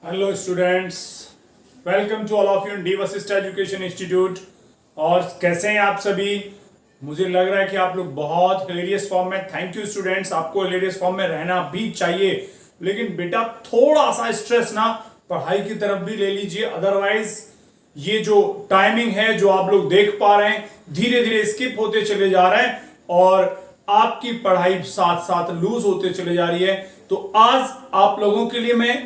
Hello students, welcome to all of you in the Vashishtha education institute. और कैसे हैं आप सभी? मुझे लग रहा है कि आप लोग बहुत हिलेरियस फॉर्म में। थैंक यू स्टूडेंट्स, आपको हिलेरियस फॉर्म में रहना भी चाहिए, लेकिन बेटा थोड़ा सा स्ट्रेस ना पढ़ाई की तरफ भी ले लीजिए, अदरवाइज ये जो टाइमिंग है जो आप लोग देख पा रहे हैं धीरे धीरे स्किप होते चले जा रहे हैं और आपकी पढ़ाई साथ साथ लूज होते चले जा रही है। तो आज आप लोगों के लिए मैं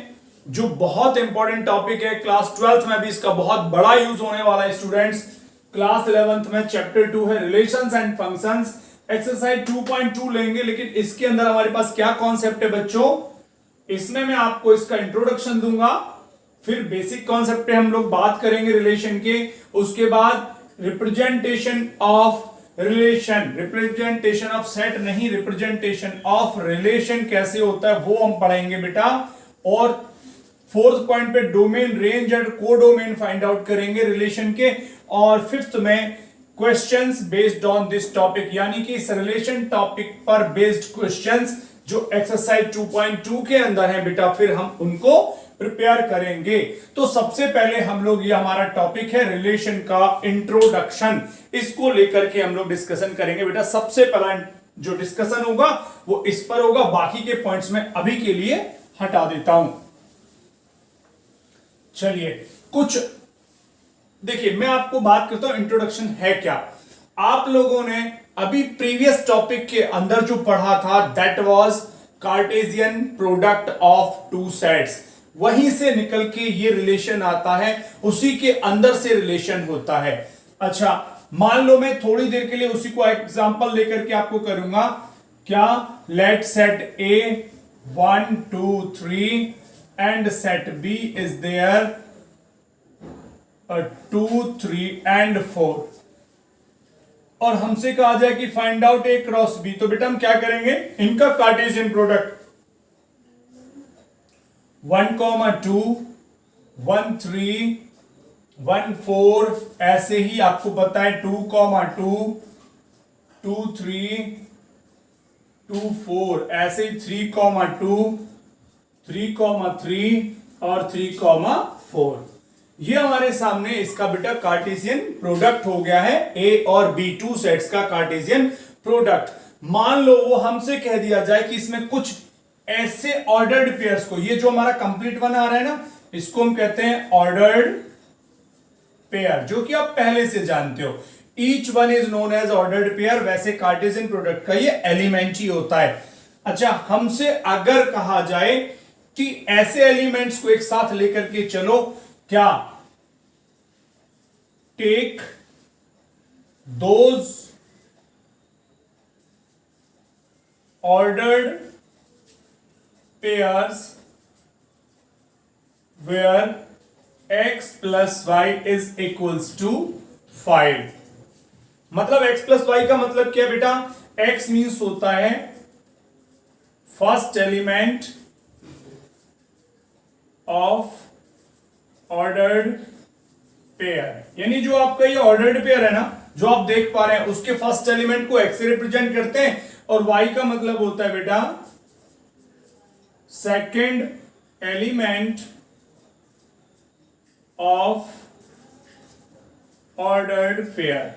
जो बहुत इंपॉर्टेंट टॉपिक है, क्लास 12th में भी इसका बहुत बड़ा यूज होने वाला है स्टूडेंट्स। क्लास 11th में चैप्टर 2 है रिलेशंस एंड फंक्शंस, एक्सरसाइज 2.2 लेंगे। लेकिन इसके अंदर हमारे पास क्या कॉन्सेप्ट है बच्चों? इसमें मैं आपको इसका इंट्रोडक्शन दूंगा, फिर बेसिक कॉन्सेप्ट पे हम लोग बात करेंगे रिलेशन के, उसके बाद representation of relation, representation of set नहीं, रिप्रेजेंटेशन ऑफ रिलेशन कैसे होता है वो हम पढ़ेंगे बेटा। और फोर्थ पॉइंट पे domain, range and codomain find out करेंगे रिलेशन के। और फिफ्थ में questions based on this topic, यानी कि इस रिलेशन टॉपिक पर बेस्ड क्वेश्चंस जो एक्सरसाइज 2.2 के अंदर है बेटा, फिर हम उनको प्रिपेयर करेंगे। तो सबसे पहले हम लोग, ये हमारा टॉपिक है रिलेशन का इंट्रोडक्शन, इसको लेकर के हम लोग डिस्कशन करेंगे बेटा। सबसे पहला जो डिस्कशन होगा वो इस पर होगा, बाकी के पॉइंट्स में अभी के लिए हटा देता हूं। चलिए कुछ देखिए, मैं आपको बात करता हूं इंट्रोडक्शन है क्या। आप लोगों ने अभी प्रीवियस टॉपिक के अंदर जो पढ़ा था that was Cartesian product of two sets, वहीं से निकल के ये रिलेशन आता है, उसी के अंदर से रिलेशन होता है। अच्छा, मान लो मैं थोड़ी देर के लिए उसी को एग्जांपल लेकर के आपको करूंगा क्या। Let set A 1 2 3 and set B is there 2 3 and 4, और हमसे कहा जाए कि find out A cross B, तो बेटा हम क्या करेंगे, इनका कार्टेशियन प्रोडक्ट 1 2 1 3 1 4, ऐसे ही आपको पता है 2 2 2 3 2 4, ऐसे ही 3 2 3 3 और 3 4, ये हमारे सामने इसका बेटा कार्टेशियन प्रोडक्ट हो गया है। ए और बी, टू सेट्स का कार्टेशियन प्रोडक्ट। मान लो वो हमसे कह दिया जाए कि इसमें कुछ ऐसे ऑर्डर्ड पेयर्स को, ये जो हमारा कंप्लीट वन आ रहा है ना, इसको हम कहते हैं ऑर्डर्ड पेयर, जो कि आप पहले से जानते हो। Each one is known as ordered pair, वैसे कार्टेशियन प्रोडक्ट का ये एलिमेंट ही होता है। अच्छा, हमसे अगर कहा जाए कि ऐसे एलिमेंट्स को एक साथ लेकर के चलो, क्या take those ordered pairs where x plus y is equals to 5। मतलब x प्लस वाई का मतलब क्या बेटा? x मीन्स होता है first element of ordered pair, यानी जो आपका ये ऑर्डर्ड पेयर है ना, जो आप देख पा रहे हैं, उसके फर्स्ट एलिमेंट को x से रिप्रेजेंट करते हैं, और y का मतलब होता है बेटा second element of ordered pair.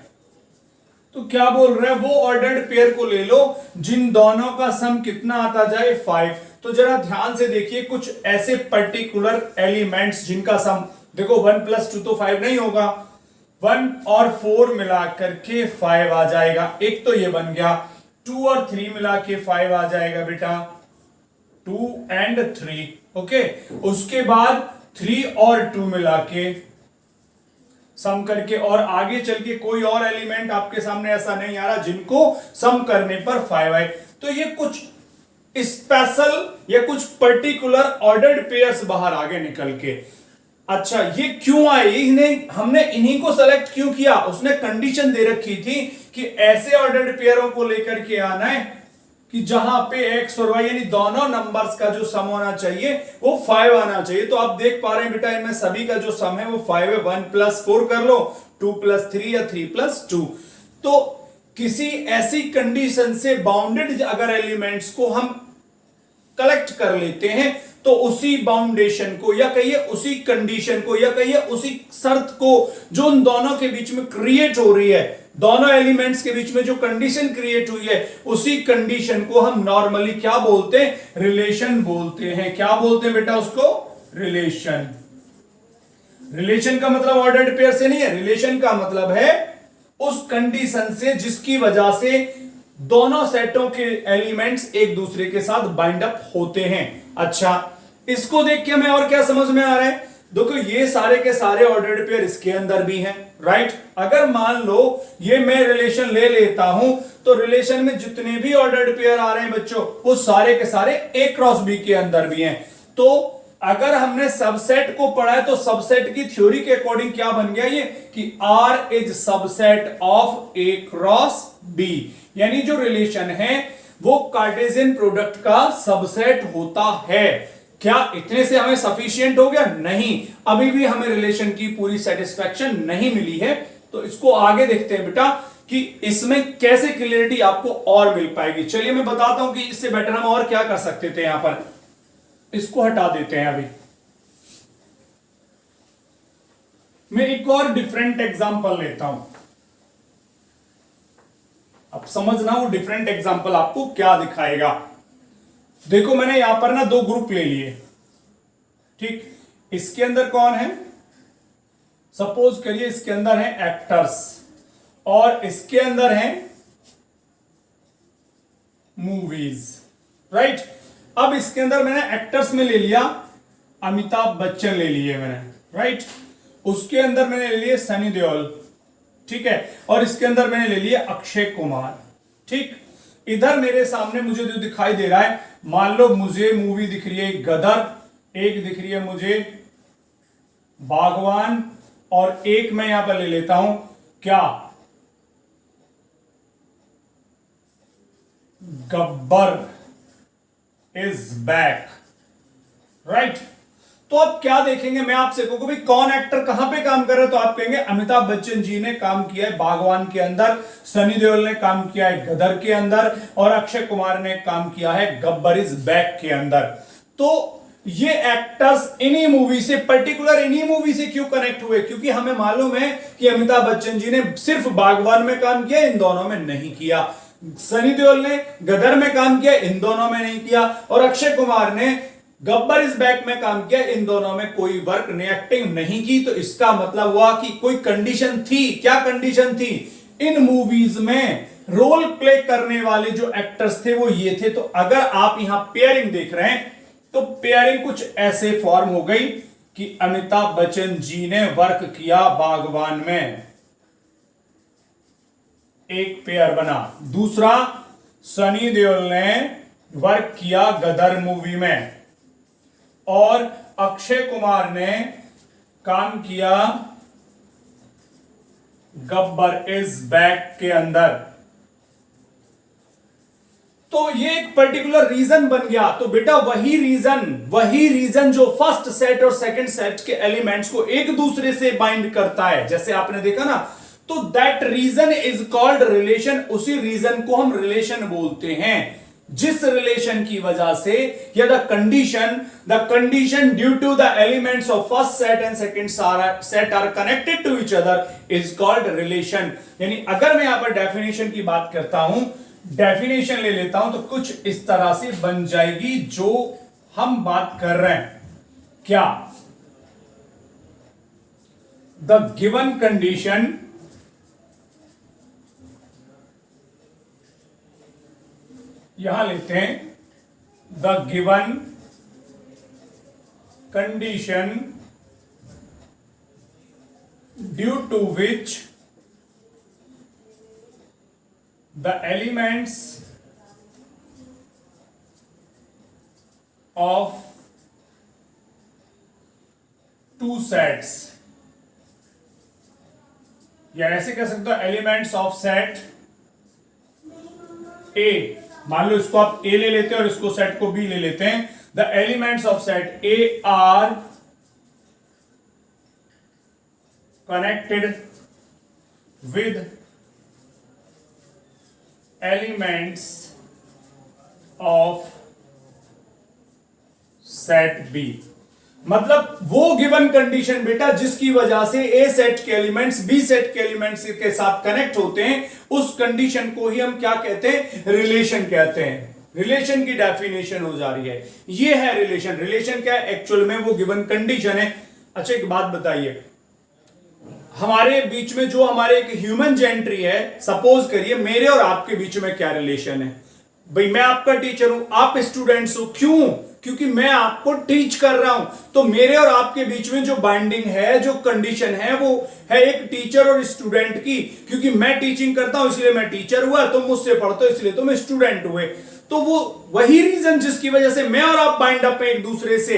तो क्या बोल रहे हैं, वो ऑर्डर्ड पेयर को ले लो जिन दोनों का सम कितना आता जाए 5। तो जरा ध्यान से देखिए, कुछ ऐसे पर्टिकुलर एलिमेंट्स जिनका सम, देखो 1 + 2 तो 5 नहीं होगा, 1 और 4 मिला करके 5 आ जाएगा। एक तो ये बन गया, 2 और 3 मिला के 5 आ जाएगा बेटा, 2 and 3। ओके, उसके बाद 3 और 2 मिला के सम करके, और आगे चल के कोई और एलिमेंट आपके सामने ऐसा नहीं आ रहा जिनको सम करने पर 5 आए। तो ये कुछ स्पेशल या कुछ पर्टिकुलर ऑर्डर्ड पेयर्स बाहर आगे निकल के। अच्छा, ये क्यों आए, इन्हें हमने इन्हीं को सेलेक्ट क्यों किया? उसने कंडीशन दे रखी थी कि ऐसे ऑर्डर्ड पेयरों को लेकर के आना है कि जहां पे x और y यानी दोनों नंबर्स का जो सम होना चाहिए वो 5 आना चाहिए। तो आप देख पा रहे हैं बेटा, इनमें सभी का जो सम है वो 5 है। 1 + 4 कर लो, 2 + 3 या 3 + 2। तो किसी ऐसी कंडीशन से बाउंडेड अगर एलिमेंट्स को हम कलेक्ट कर लेते हैं तो उसी बाउंडेशन को या कहिए उसी कंडीशन को या कहिए उसी शर्त को जो उन दोनों के बीच में क्रिएट हो रही है, दोनों एलिमेंट्स के बीच में जो कंडीशन क्रिएट हुई है, उसी कंडीशन को हम नॉर्मली क्या बोलते हैं? रिलेशन बोलते हैं। क्या बोलते हैं बेटा उसको? रिलेशन। रिलेशन का मतलब ऑर्डर्ड पेयर से नहीं है, रिलेशन का मतलब है उस कंडीशन से जिसकी वजह से दोनों सेटों के एलिमेंट्स एक दूसरे के साथ बाइंड अप होते हैं। अच्छा, इसको देख के हमें और क्या समझ में आ रहा है? देखो ये सारे के सारे ऑर्डर्ड पेयर इसके अंदर भी हैं, राइट? अगर मान लो ये मैं रिलेशन ले लेता हूं तो रिलेशन में जितने भी ऑर्डर्ड पेयर आ रहे हैं बच्चों, वो सारे के सारे ए क्रॉस बी के अंदर भी हैं। तो अगर हमने सबसेट को पढ़ा है तो सबसेट की थ्योरी के अकॉर्डिंग क्या बन गया ये कि R is subset of A cross B, यानी जो रिलेशन है वो कार्टेशियन प्रोडक्ट का सबसेट होता है। क्या इतने से हमें सफिशिएंट हो गया? नहीं, अभी भी हमें रिलेशन की पूरी सेटिस्फैक्शन नहीं मिली है। तो इसको आगे देखते हैं बेटा कि इसमें कैसे क्लियरिटी आपको और मिल पाएगी। चलिए मैं बताता हूं कि इससे बेटर हम और क्या कर सकते थे। यहां पर इसको हटा देते हैं। अभी मैं एक और डिफरेंट एग्जांपल लेता हूं, अब समझना वो डिफरेंट एग्जांपल आपको क्या दिखाएगा। देखो मैंने यहां पर ना दो ग्रुप ले लिए, ठीक? इसके अंदर कौन है? सपोज करिए इसके अंदर है एक्टर्स और इसके अंदर है मूवीज, राइट? अब इसके अंदर मैंने एक्टर्स में ले लिया अमिताभ बच्चन ले लिए मैंने, राइट? उसके अंदर मैंने ले लिए सनी देओल, ठीक है? और इसके अंदर मैंने ले लिया अक्षय कुमार, ठीक? इधर मेरे सामने मुझे जो दिखाई दे रहा है, मान लो मुझे मूवी दिख रही है गदर, एक दिख रही है मुझे बागवान, और एक मैं यहां पर ले लेता हूं क्या? Gabbar is back, right? तो अब क्या देखेंगे, मैं आपसे कहूंगा भाई कौन एक्टर कहां पे काम कर रहा है, तो आप कहेंगे अमिताभ बच्चन जी ने काम किया है बागवान के अंदर, सनी देओल ने काम किया है गदर के अंदर, और अक्षय कुमार ने काम किया है गब्बर इज बैक के अंदर। तो ये एक्टर्स इन्हीं मूवी से, पर्टिकुलर इन्हीं मूवी से क्यों कनेक्ट हुए? क्योंकि हमें मालूम है कि अमिताभ बच्चन जी ने सिर्फ बागवान में काम किया, इन दोनों में नहीं किया। सनी देओल ने गदर में काम किया, इन दोनों में नहीं किया, और अक्षय कुमार ने गब्बर इज बैक में काम किया, इन दोनों में कोई वर्क ने एक्टिंग नहीं की। तो इसका मतलब हुआ कि कोई कंडीशन थी। क्या कंडीशन थी? इन मूवीज में रोल प्ले करने वाले जो एक्टर्स थे वो ये थे। तो अगर आप यहां पेयरिंग देख रहे हैं तो पेयरिंग कुछ ऐसे फॉर्म हो गई कि अमिताभ बच्चन जी ने वर्क किया बागवान में, एक पेयर बना। दूसरा, सनी देओल ने वर्क किया गदर मूवी में, और अक्षय कुमार ने काम किया गब्बर इज बैक के अंदर। तो ये एक पर्टिकुलर रीजन बन गया। तो बेटा वही रीजन जो फर्स्ट सेट और सेकंड सेट के एलिमेंट्स को एक दूसरे से बाइंड करता है, जैसे आपने देखा ना, तो that reason is called relation. उसी रीजन को हम रिलेशन बोलते हैं, जिस रिलेशन की वजह से या the condition due to the elements of first set and second set are connected to each other is called relation. यानी अगर मैं यहां पर डेफिनेशन की बात करता हूं, डेफिनेशन ले लेता हूं, तो कुछ इस तरह से बन जाएगी जो हम बात कर रहे हैं। क्या? द गिवन कंडीशन यहां लेते हैं, the given condition due to which the elements of two sets, या ऐसे कह सकते हो एलिमेंट्स ऑफ सेट ए। मान लो इसको आप ए ले लेते हैं और इसको सेट को बी ले लेते हैं। The elements of set A are connected with elements of set B. मतलब वो गिवन कंडीशन बेटा जिसकी वजह से ए सेट के एलिमेंट्स बी सेट के एलिमेंट्स के साथ कनेक्ट होते हैं, उस कंडीशन को ही हम क्या कहते हैं, रिलेशन कहते हैं। रिलेशन की डेफिनेशन हो जा रही है, ये है रिलेशन। रिलेशन क्या है, एक्चुअल में वो गिवन कंडीशन है। अच्छा एक बात बताइए, हमारे बीच में जो हमारे एक ह्यूमन जेंट्री है, सपोज करिए मेरे और आपके बीच में क्या रिलेशन है भाई, मैं आपका टीचर हूं, आप स्टूडेंट्स हो, क्यों, क्योंकि मैं आपको टीच कर रहा हूं। तो मेरे और आपके बीच में जो बाइंडिंग है, जो कंडीशन है, वो है एक टीचर और स्टूडेंट की। क्योंकि मैं टीचिंग करता हूं इसलिए मैं टीचर हुआ, तुम मुझसे पढ़ते हो इसलिए तुम स्टूडेंट हुए। तो वो वही रीजन जिसकी वजह से मैं और आप बाइंड अप है एक दूसरे से,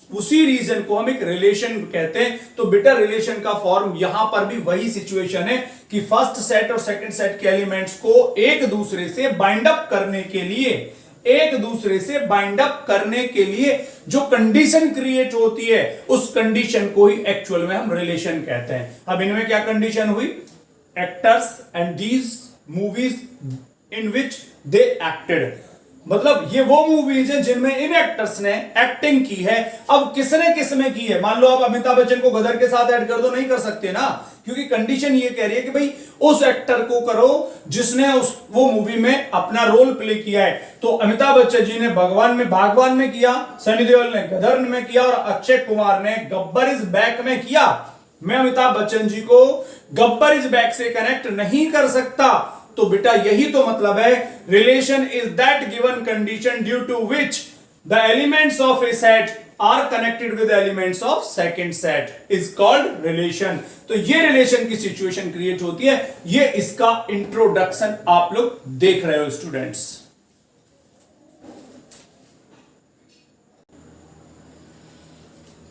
उसी रीजन को हम एक रिलेशन कहते हैं। तो बेटा रिलेशन का फॉर्म यहां पर भी वही सिचुएशन है कि फर्स्ट सेट और सेकंड सेट के एलिमेंट्स को एक दूसरे से बाइंड अप करने के लिए, एक दूसरे से बाइंड अप करने के लिए जो कंडीशन क्रिएट होती है, उस कंडीशन को ही एक्चुअल में हम रिलेशन कहते हैं। अब इनमें क्या कंडीशन हुई, actors and these movies in which they acted, मतलब ये वो मूवीज हैं जिनमें इन एक्टर्स ने एक्टिंग की है। अब किसने किसमें की है, मान लो आप अमिताभ बच्चन को गदर के साथ ऐड कर दो, नहीं कर सकते ना, क्योंकि कंडीशन ये कह रही है कि भाई उस एक्टर को करो जिसने वो मूवी में अपना रोल प्ले किया है। तो अमिताभ बच्चन जी ने भागवान में किया, सनी देओल ने गदर में किया और अक्षय कुमार ने गब्बर इज बैक में किया। मैं अमिताभ बच्चन जी को गब्बर इज बैक से कनेक्ट नहीं कर सकता। तो बेटा यही तो मतलब है, relation is that given condition due to which the elements of A set are connected with elements of second set is called relation. तो ये रिलेशन की सिचुएशन क्रिएट होती है, ये इसका इंट्रोडक्शन आप लोग देख रहे हो स्टूडेंट्स।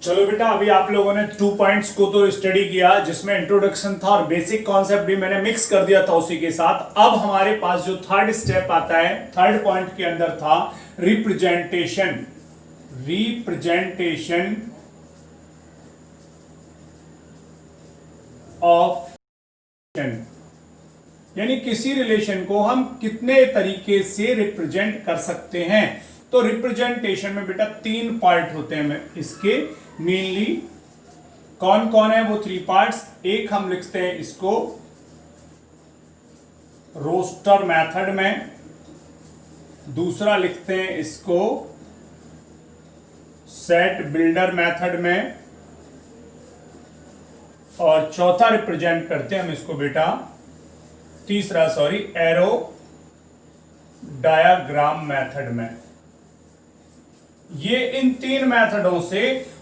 चलो बेटा, अभी आप लोगों ने 2 पॉइंट्स को तो स्टडी किया, जिसमें इंट्रोडक्शन था और बेसिक कॉन्सेप्ट भी मैंने मिक्स कर दिया था उसी के साथ। अब हमारे पास जो थर्ड स्टेप आता है, थर्ड पॉइंट के अंदर था रिप्रेजेंटेशन। रिप्रेजेंटेशन ऑफ, यानी किसी रिलेशन को हम कितने तरीके से रिप्रेजेंट कर सकते हैं। तो रिप्रेजेंटेशन में बेटा 3 पार्ट होते हैं इसके मेनली। कौन कौन है वो 3 पार्ट्स, एक हम लिखते हैं इसको रोस्टर मेथड में, दूसरा लिखते हैं इसको सेट बिल्डर मेथड में, और चौथा रिप्रेजेंट करते हैं हम इसको बेटा, एरो डायाग्राम मेथड में। ये इन 3 मेथडों से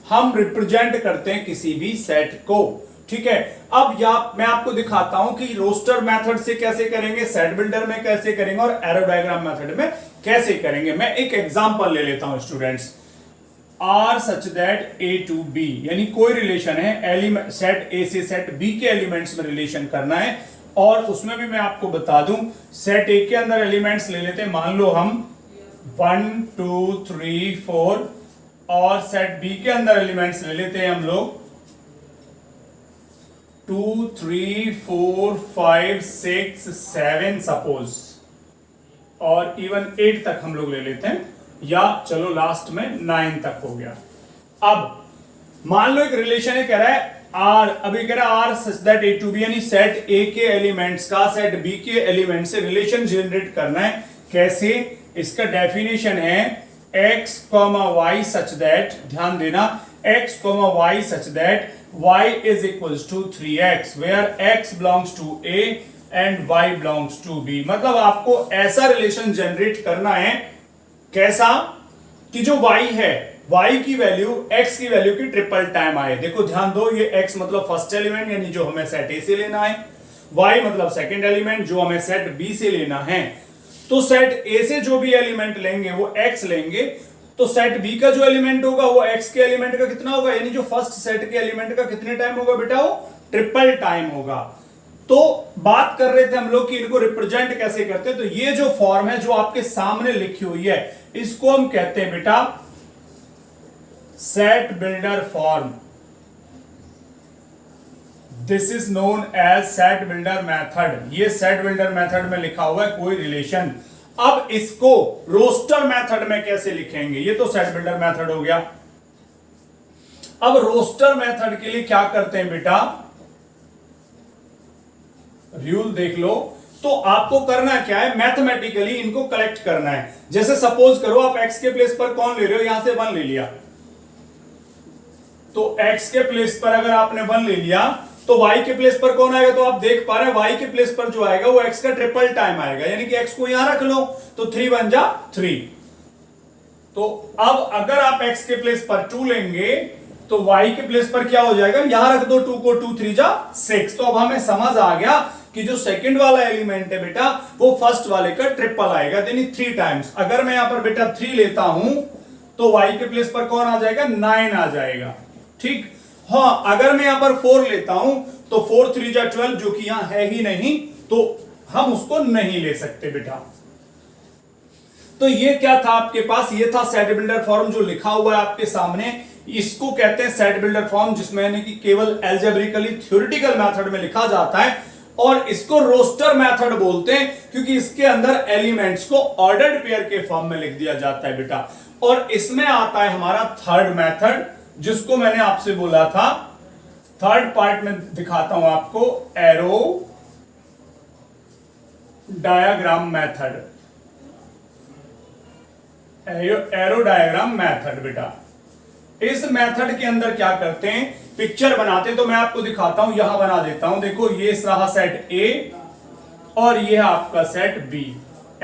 हम रिप्रेजेंट करते हैं किसी भी सेट को, ठीक है। अब मैं आपको दिखाता हूं कि रोस्टर मेथड से कैसे करेंगे, सेट बिल्डर में कैसे करेंगे और एरो डायग्राम मेथड में कैसे करेंगे। मैं एक एग्जांपल ले लेता हूं students. R such that A to B, यानी कोई रिलेशन है, सेट ए से सेट बी के एलिमेंट्स में रिलेशन करना है। और उसमें भी मैं आपको बता दूं, सेट ए के अंदर एलिमेंट्स ले लेते हैं, मान लो हम 1 2 3 4, और सेट बी के अंदर एलिमेंट्स ले लेते हैं हम लोग 2 3 4 5 6 7 सपोज, और इवन 8 तक हम लोग ले लेते हैं, या चलो लास्ट में 9 तक हो गया। अब मान लो एक रिलेशन है, कह रहा है आर, अभी कह रहा है R such that A to B, यानी सेट ए के एलिमेंट्स का सेट बी के एलिमेंट से रिलेशन जनरेट करना है। कैसे, इसका डेफिनेशन है x, y सच दैट, ध्यान देना, x, y such that y is equals to 3x, where x belongs to A and y belongs to B। मतलब आपको ऐसा रिलेशन जनरेट करना है, कैसा कि जो y है, y की वैल्यू x की वैल्यू की ट्रिपल टाइम आए। देखो ध्यान दो, ये x मतलब फर्स्ट एलिमेंट यानी जो हमें सेट A से लेना है, y मतलब सेकंड एलिमेंट जो हमें सेट B से लेना है। तो सेट A से जो भी एलिमेंट लेंगे वो x लेंगे, तो सेट B का जो एलिमेंट होगा वो x के एलिमेंट का कितना होगा, यानी जो फर्स्ट सेट के एलिमेंट का कितने टाइम होगा बेटा, वो ट्रिपल टाइम होगा। तो बात कर रहे थे हम लोग कि इनको रिप्रेजेंट कैसे करते हैं। तो ये जो फॉर्म है जो आपके सामने लिखी हुई है, इसको हम कहते हैं बेटा set builder form. This is known as set builder method. ये सेट बिल्डर मेथड में लिखा हुआ है कोई रिलेशन। अब इसको रोस्टर मेथड में कैसे लिखेंगे, ये तो सेट बिल्डर मेथड हो गया। अब रोस्टर मेथड के लिए क्या करते हैं बेटा, रूल देख लो। तो आपको करना क्या है, मैथमेटिकली इनको कलेक्ट करना है। जैसे सपोज करो आप x के प्लेस पर कौन ले रहे हो, यहां से 1 ले लिया, तो x के प्लेस पर अगर आपने 1 ले लिया तो y के प्लेस पर कौन आएगा, तो आप देख पा रहे हैं y के प्लेस पर जो आएगा वो x का ट्रिपल टाइम आएगा, यानी कि x को यहां रख लो तो 3 बन जा 3। तो अब अगर आप x के प्लेस पर 2 लेंगे तो y के प्लेस पर क्या हो जाएगा, यहां रख दो 2 को, 2 3 जा 6। तो अब हमें समझ आ गया कि जो सेकंड वाला एलिमेंट है बेटा वो फर्स्ट वाले का ट्रिपल आएगा, यानी 3 टाइम्स। अगर मैं यहां पर बेटा 3 लेता हूं तो y के प्लेस पर कौन आ जाएगा, 9 आ जाएगा, ठीक। हाँ, अगर मैं यहां पर 4 लेता हूं तो 4 3 जा 12, जो कि यहां है ही नहीं, तो हम उसको नहीं ले सकते बेटा। तो ये क्या था आपके पास, ये था सेट बिल्डर फॉर्म जो लिखा हुआ है आपके सामने। इसको कहते हैं सेट बिल्डर फॉर्म, जिसमें यानी कि केवल एल्जेब्रिकली थ्योरेटिकल मेथड में लिखा जाता है, और इसको रोस्टर मेथड बोलते हैं क्योंकि इसके अंदर एलिमेंट्स को ऑर्डर्ड पेयर के फॉर्म में लिख दिया जाता है बेटा। और इसमें आता है हमारा थर्ड मेथड, जिसको मैंने आपसे बोला था, थर्ड पार्ट में दिखाता हूं आपको, arrow diagram method. Arrow diagram method बेटा, इस मेथड के अंदर क्या करते हैं, पिक्चर बनाते, तो मैं आपको दिखाता हूं, यहां बना देता हूं। देखो ये रहा सेट ए और ये है आपका set B.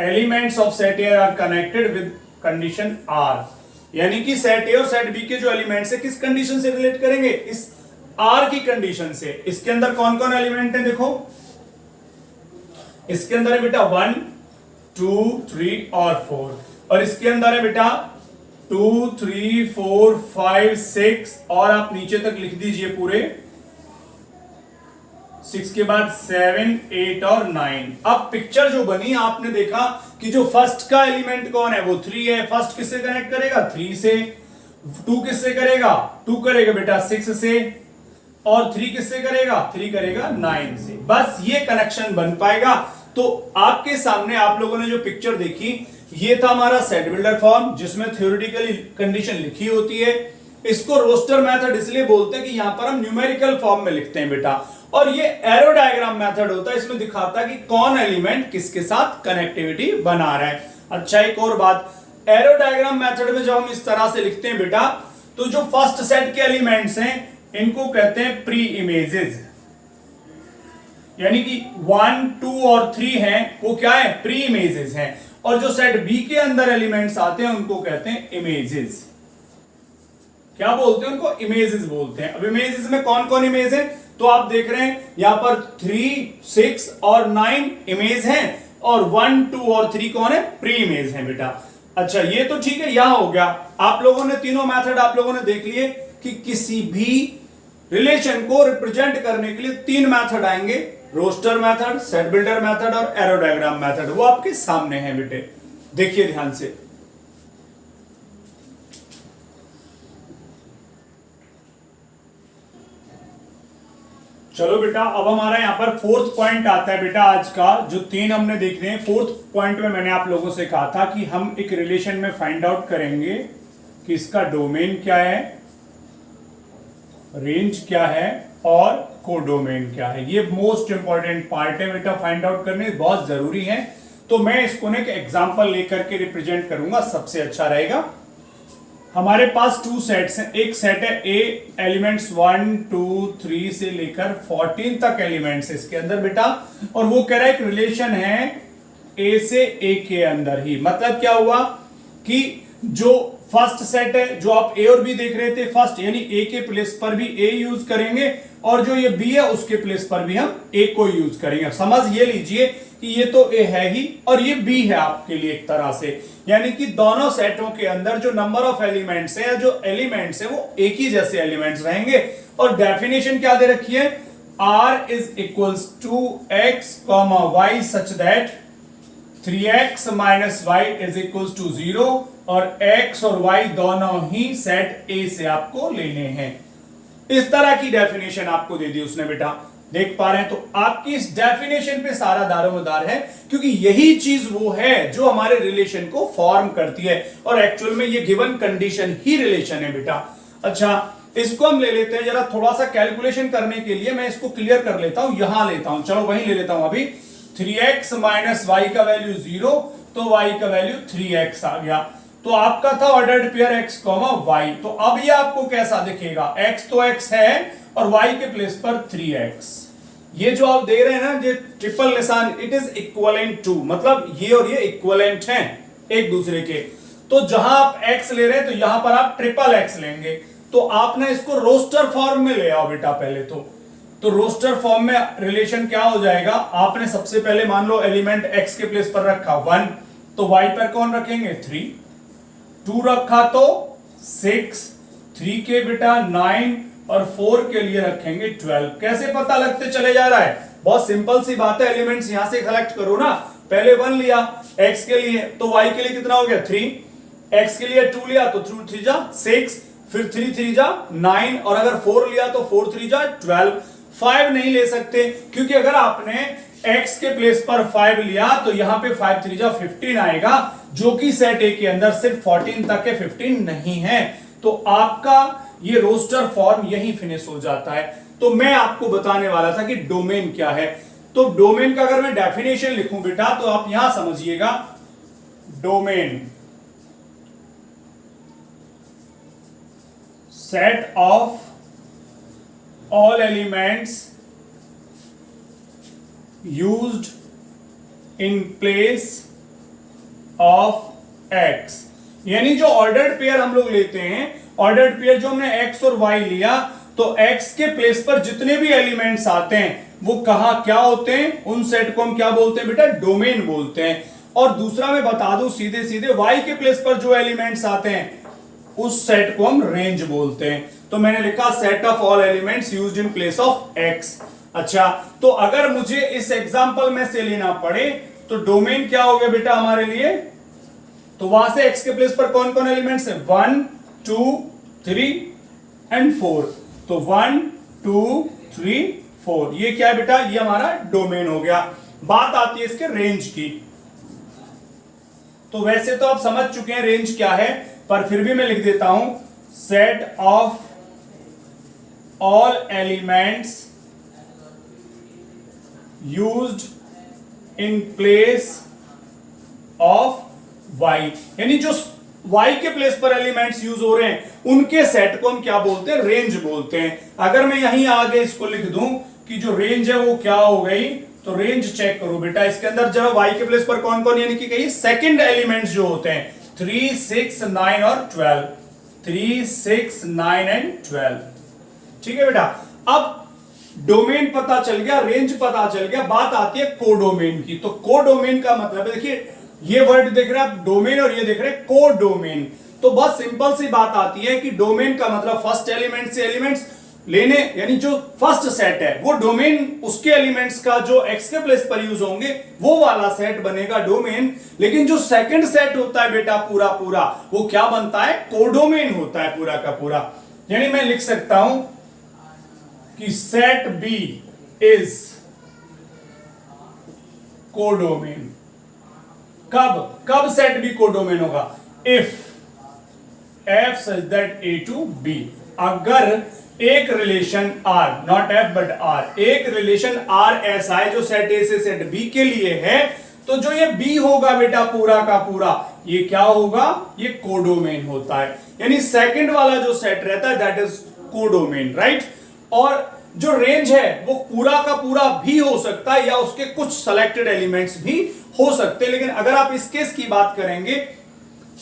Elements of set A are connected with condition R, यानी कि सेट ए और सेट बी के जो एलिमेंट्स है किस कंडीशन से रिलेट करेंगे, इस आर की कंडीशन से। इसके अंदर कौन कौन एलिमेंट है, देखो इसके अंदर है बेटा 1 2 3 और 4, और इसके अंदर है बेटा 2 3 4 5 6, और आप नीचे तक लिख दीजिए पूरे 6 के बाद 7 8 और 9। अब पिक्चर जो बनी आपने देखा कि जो फर्स्ट का एलिमेंट कौन है, वो 3 है। फर्स्ट किससे कनेक्ट करेगा, 3 से। 2 किससे करेगा, 2 करेगा बेटा 6 से, और 3 किससे करेगा, 3 करेगा 9 से। बस ये कनेक्शन बन पाएगा। तो आपके सामने आप लोगों ने जो पिक्चर देखी, ये था हमारा सेट बिल्डर फॉर्म, जिसमें थ्योरेटिकली कंडीशन लिखी होती है। इसको रोस्टर मेथड इसलिए बोलते हैं कि यहां पर हम न्यूमेरिकल फॉर्म में लिखते हैं बेटा। और ये एरो डायग्राम मेथड होता है, इसमें दिखाता है कि कौन एलिमेंट किसके साथ कनेक्टिविटी बना रहा है। अच्छा, एक और बात, एरो डायग्राम मेथड में जब हम इस तरह से लिखते हैं बेटा, तो जो फर्स्ट सेट के एलिमेंट्स हैं इनको कहते हैं प्री इमेजेस, यानी कि 1 2 और 3 हैं वो क्या है, प्री इमेजेस हैं। और जो सेट बी के अंदर एलिमेंट्स आते हैं उनको कहते हैं इमेजेस। क्या बोलते हैं उनको, इमेजेस बोलते हैं। अब इमेजेस में कौन कौन इमेज है, तो आप देख रहे हैं यहां पर 3 6 और 9 इमेज हैं, और 1 2 और 3 कौन है, प्री इमेज है बेटा। अच्छा, ये तो ठीक है, यहां हो गया। आप लोगों ने तीनों मेथड आप लोगों ने देख लिए कि किसी भी रिलेशन को रिप्रेजेंट करने के लिए 3 मेथड आएंगे, roster method, set builder method और एरो डायग्राम मेथड। वो आपके सामने है बेटे, देखिए ध्यान से। चलो बेटा, अब हमारा यहां पर फोर्थ पॉइंट आता है बेटा आज का, जो 3 हमने देख रहे हैं। फोर्थ पॉइंट में मैंने आप लोगों से कहा था कि हम एक रिलेशन में फाइंड आउट करेंगे कि इसका डोमेन क्या है, रेंज क्या है और कोडोमेन क्या है। ये मोस्ट इंपॉर्टेंट पार्ट है बेटा, फाइंड आउट करने बहुत जरूरी है। तो मैं इसको ना एक एग्जांपल लेकर के रिप्रेजेंट करूंगा, सबसे अच्छा रहेगा। हमारे पास 2 सेट्स हैं। एक सेट है ए, एलिमेंट्स 1 2 3 से लेकर 14 तक एलिमेंट्स है इसके अंदर बेटा, और वो कह रहा है एक रिलेशन है ए से ए के अंदर ही। मतलब क्या हुआ कि जो फर्स्ट सेट है, जो आप ए और बी देख रहे थे, फर्स्ट यानी ए के प्लेस पर भी ए यूज करेंगे, और जो ये बी है उसके प्लेस पर भी हम ए को यूज करेंगे। समझ ये लीजिए कि ये तो ए है ही और ये बी है आपके लिए एक तरह से, यानी कि दोनों सेटों के अंदर जो नंबर ऑफ एलिमेंट्स है, जो एलिमेंट्स है, वो एक ही जैसे एलिमेंट्स रहेंगे। और डेफिनेशन क्या दे रखी है, R is equals to x, y such that 3x minus y is equals to 0, और x और y दोनों ही सेट A से आपको लेने हैं। इस तरह की डेफिनेशन आपको दे दी उसने बेटा। देख पा रहे हैं? तो आपकी इस डेफिनेशन पे सारा दारोमदार है, क्योंकि यही चीज वो है जो हमारे रिलेशन को फॉर्म करती है, और एक्चुअल में ये गिवन कंडीशन ही रिलेशन है बेटा। अच्छा, इसको हम ले लेते हैं जरा, थोड़ा सा कैलकुलेशन करने के लिए मैं इसको क्लियर कर लेता हूं, यहां लेता हूं, चलो वहीं ले लेता हूं अभी। 3x माइनस वाई का वैल्यू 0, तो y का वैल्यू 3x आ गया। तो आपका था ऑर्डर्ड पेयर x, y, तो अब ये आपको कैसा दिखेगा? x तो x है और y के प्लेस पर 3x। ये जो आप दे रहे हैं ना, ये ट्रिपल निशान, इट इज इक्वलेंट टू, मतलब ये और ये इक्वलेंट हैं एक दूसरे के। तो जहां आप x ले रहे हैं तो यहां पर आप ट्रिपल x लेंगे, तो आपने इसको रोस्टर फॉर्म में ले आओ बेटा पहले तो रोस्टर फॉर्म में रिलेशन क्या हो जाएगा? आपने सबसे पहले मान लो एलिमेंट x के प्लेस पर रखा 1, तो y पर कौन रखेंगे? 3, 2 रखा तो 6, 3 के बेटा 9 और 4 के लिए रखेंगे 12। कैसे पता लगते चले जा रहा है? बहुत सिंपल सी बात है, एलिमेंट्स यहां से कलेक्ट करो ना। पहले 1 लिया x के लिए, तो y के लिए कितना हो गया? 3, x के लिए 2 लिया तो 2 3 जा 6, फिर 3 3 जा 9, और अगर 4 लिया तो 4 3 जा 12। 5 नहीं ले सकते, क्योंकि अगर आपने x के प्लेस पर 5 लिया तो यहां पे 5 3 जा 15 आएगा, जो कि सेट ए के अंदर सिर्फ 14 तक है, 15 नहीं है। तो आपका ये रोस्टर फॉर्म यही फिनिश हो जाता है। तो मैं आपको बताने वाला था कि डोमेन क्या है। तो डोमेन का अगर मैं डेफिनेशन लिखूं बेटा, तो आप यहां समझिएगा, domain set of all elements used in place of x। यानी जो ऑर्डर्ड पेयर हम लोग लेते हैं, ऑर्डर्ड पेयर जो हमने x और y लिया, तो x के प्लेस पर जितने भी एलिमेंट्स आते हैं वो कहां क्या होते हैं? उन सेट को हम क्या बोलते हैं बेटा? डोमेन बोलते हैं। और दूसरा मैं बता दूं सीधे सीधे, y के प्लेस पर जो एलिमेंट्स आते हैं उस सेट को हम रेंज बोलते हैं। तो मैंने लिखा set of all elements used in place of x। अच्छा, तो अगर मुझे इस एग्जांपल में से लेना पड़े तो डोमेन क्या हो गया बेटा हमारे लिए? तो वहां से x के प्लेस पर कौन कौन एलिमेंट्स है? 1 2 3 एंड 4। तो 1 2 3 4, ये क्या है बेटा? ये हमारा डोमेन हो गया। बात आती है इसके रेंज की। तो वैसे तो आप समझ चुके हैं रेंज क्या है, पर फिर भी मैं लिख देता हूं, set of all elements used in place of y। यानी जो y के प्लेस पर एलिमेंट्स यूज हो रहे हैं उनके सेट को हम क्या बोलते हैं? रेंज बोलते हैं। अगर मैं यहीं आगे इसको लिख दूं कि जो रेंज है वो क्या हो गई, तो रेंज चेक करो बेटा, इसके अंदर जब y के प्लेस पर कौन कौन, यानी कि कहीं सेकंड एलिमेंट्स जो होते हैं 3 6 9 और 12, 3 6 9 एंड 12। ठीक है बेटा, अब डोमेन पता चल गया, रेंज पता चल गया, बात आती है कोडोमेन की। तो कोडोमेन का मतलब है, देखिए ये वर्ड देख रहे हैं आप डोमेन, और ये देख रहे हैं कोडोमेन। तो बहुत सिंपल सी बात आती है कि डोमेन का मतलब फर्स्ट एलिमेंट से एलिमेंट्स लेने, यानी जो फर्स्ट सेट है वो डोमेन, उसके एलिमेंट्स का जो x के प्लेस पर यूज होंगे वो वाला सेट बनेगा डोमेन। लेकिन जो सेकंड सेट होता है बेटा पूरा पूरा, वो क्या बनता है? कोडोमेन होता है पूरा का पूरा। यानी मैं लिख सकता हूं कि सेट B इज कोडोमेन। कब सेट B कोडोमेन होगा? If f such that A to B, अगर एक relation R, not F but R, एक रिलेशन R ऐसा है जो सेट A से सेट B के लिए है, तो जो ये B होगा बेटा पूरा का पूरा, ये क्या होगा? ये कोडोमेन होता है। यानी सेकंड वाला जो सेट रहता है दैट इज कोडोमेन, राइट। और जो रेंज है वो पूरा का पूरा भी हो सकता है या उसके कुछ सेलेक्टेड एलिमेंट्स भी हो सकते हैं। लेकिन अगर आप इस केस की बात करेंगे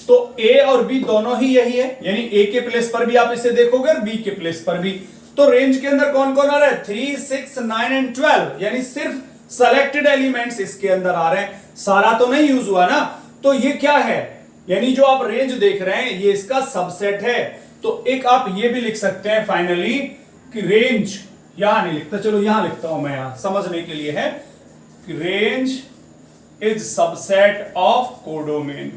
तो A और B दोनों ही यही है, यानी A के प्लेस पर भी आप इसे देखोगे और B के प्लेस पर भी। तो रेंज के अंदर कौन कौन आ रहा है? 3 6 9 एंड 12, यानी सिर्फ सेलेक्टेड एलिमेंट्स इसके अंदर आ रहे हैं, सारा तो नहीं यूज हुआ ना। तो ये क्या है? यानी जो आप रेंज देख रहे हैं ये इसका सबसेट है। तो एक आप ये भी लिख सकते हैं फाइनली कि रेंज, यहां नहीं लिखता, चलो यहां लिखता हूं मैं, यहां समझने के लिए है कि range is subset of codomain.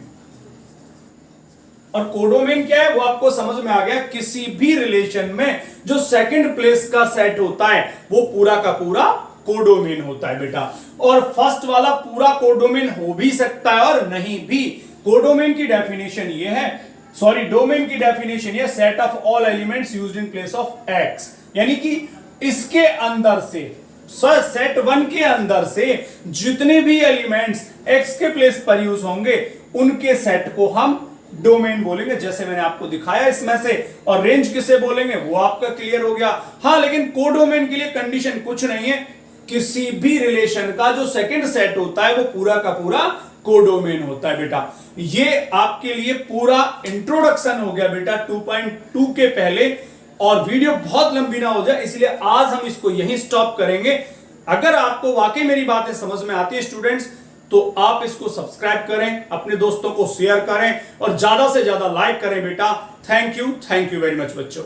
और कोडोमेन क्या है वो आपको समझ में आ गया, किसी भी रिलेशन में जो सेकंड प्लेस का सेट होता है वो पूरा का पूरा कोडोमेन होता है बेटा। और फर्स्ट वाला पूरा कोडोमेन हो भी सकता है और नहीं भी। कोडोमेन की डेफिनेशन ये है, सॉरी डोमेन की डेफिनेशन ये, set of all elements used in place of x, यानी कि इसके अंदर से सेट 1 के अंदर से जितने भी एलिमेंट्स एक्स के प्लेस पर यूज होंगे उनके सेट को हम डोमेन बोलेंगे, जैसे मैंने आपको दिखाया इसमें से। और रेंज किसे बोलेंगे वो आपका क्लियर हो गया। हाँ, लेकिन कोडोमेन के लिए कंडीशन कुछ नहीं है, किसी भी रिलेशन का जो सेकंड सेट होता है वो पूरा का पूरा कोडोमेन होता है बेटा। ये आपके लिए पूरा इंट्रोडक्शन हो गया बेटा 2.2 के पहले, और वीडियो बहुत लंबी ना हो जाए इसलिए आज हम इसको यहीं स्टॉप करेंगे। अगर आपको वाकई मेरी बातें समझ में आती है स्टूडेंट्स, तो आप इसको सब्सक्राइब करें, अपने दोस्तों को शेयर करें और ज्यादा से ज्यादा लाइक करें बेटा। थैंक यू वेरी मच बच्चों।